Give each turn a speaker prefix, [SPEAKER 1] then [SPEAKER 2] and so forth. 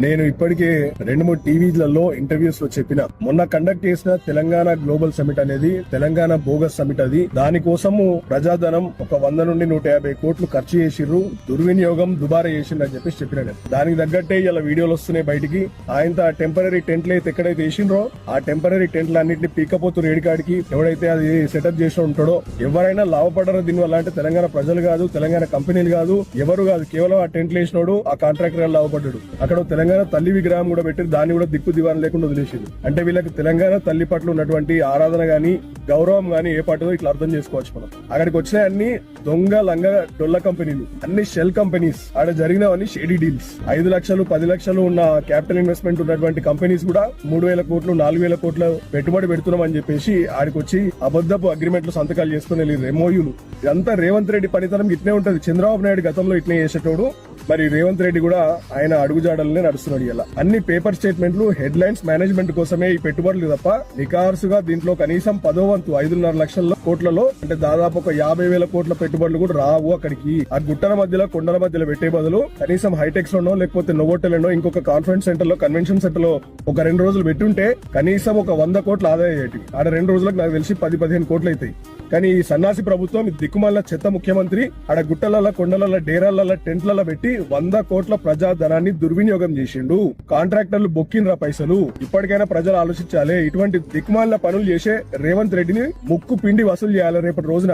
[SPEAKER 1] నేను ఇప్పటికే 2-3 టీవీలలో ఇంటర్వ్యూస్ లో చెప్పిన, మొన్న కండక్ట్ చేసిన తెలంగాణ గ్లోబల్ సమిట్ అనేది తెలంగాణ బోగస్ సమిట్. అది దానికోసము ప్రజాధనం ఒక 100 నుండి 150 కోట్లు ఖర్చు చేసిర్రు, దుర్వినియోగం దుబారా చేసిండ్రు అని చెప్పేసి చెప్పిన. దానికి తగ్గట్టే ఇలా వీడియోలు వస్తున్నాయి బయటికి. ఆయన టెంపరీ టెంట్లు అయితే ఎక్కడైతే వేసిండ్రో ఆ టెంపరీ టెంట్లు అన్నింటినీ పీకపోతూ రేడికాడికి ఎవడైతే అది సెటప్ చేసి ఉంటాడో, ఎవరైనా లాభపడరు దీనివల్ల అంటే తెలంగాణ ప్రజలు కాదు, తెలంగాణ కంపెనీలు కాదు, ఎవరు కాదు, కేవలం ఆ టెంట్లు వేసినోడు ఆ కాంట్రాక్టర్ లాభపడ్డాడు. అక్కడ తెలంగాణ తల్లి విగ్రహం కూడా పెట్టి దాన్ని కూడా దిక్కు దివాన్ లేకుండా వదిలేసింది. అంటే వీళ్ళకి తెలంగాణ తల్లి పట్ల ఉన్నటువంటి ఆరాధన గాని గౌరవం గాని ఏ పాటదో ఇట్లా అర్థం చేసుకోవచ్చు. మనం అక్కడికి వచ్చిన అన్ని దొంగ లంగ డొల్ల కంపెనీలు, అన్ని షెల్ కంపెనీస్, ఆడ జరిగినవన్నీ షేడీ డీల్స్. 5 లక్షలు 10 లక్షలు ఉన్న క్యాపిటల్ ఇన్వెస్ట్మెంట్ ఉన్నటువంటి కంపెనీస్ కూడా 3,000 కోట్లు 4,000 కోట్ల పెట్టుబడి పెడుతున్నాం అని చెప్పేసి ఆడికి వచ్చి అబద్ధపు అగ్రిమెంట్లు సంతకాలు చేసుకుని వెళ్ళి ఎంఓయూలు. ఇదంతా రేవంత్ రెడ్డి పనితనం ఇట్నే ఉంటది. చంద్రబాబు నాయుడు గతంలో ఇట్లే చేసేటోడు, మరి రేవంత్ రెడ్డి కూడా ఆయన అడుగుజాడలనే నడుస్తున్నాడు. ఇలా అన్ని పేపర్ స్టేట్మెంట్లు, హెడ్ లైన్స్ మేనేజ్మెంట్ కోసమే ఈ పెట్టుబడులు తప్ప నికార్సుగా దీంట్లో కనీసం 10వ వంతు 5.5 లక్షల కోట్లలో అంటే దాదాపు ఒక 50,000 కోట్ల పెట్టుబడులు కూడా రావు అక్కడికి. ఆ గుట్టల మధ్యలో కొండల మధ్యలో పెట్టే బదులు కనీసం హైటెక్స్ లోనో లేకపోతే నోవోటెల్ ఇంకొక కాన్ఫరెన్స్ సెంటర్ లో కన్వెన్షన్ సెంటర్ లో ఒక 2 రోజులు పెట్టుంటే కనీసం ఒక 100 కోట్ల ఆదాయం అయ్యేటి. ఆడ 2 రోజులకు నాకు తెలిసి 10-15 కోట్లు అవుతాయి. కానీ ఈ సన్నాసి ప్రభుత్వం దిక్కుమాల చెత్త ముఖ్యమంత్రి ఆడ గుట్టల కొండల డేరాల టెంట్లలో పెట్టి 100 కోట్ల ప్రజాధనాన్ని దుర్వినియోగం చేసిండు. కాంట్రాక్టర్లు బొక్కినరా పైసలు. ఇప్పటికైనా ప్రజలు ఆలోచించాలి. ఇటువంటి దిక్కుమాల పనులు చేసే రేవంత్ రెడ్డిని ముక్కు పిండి వసూలు చేయాలి రేపటి రోజున.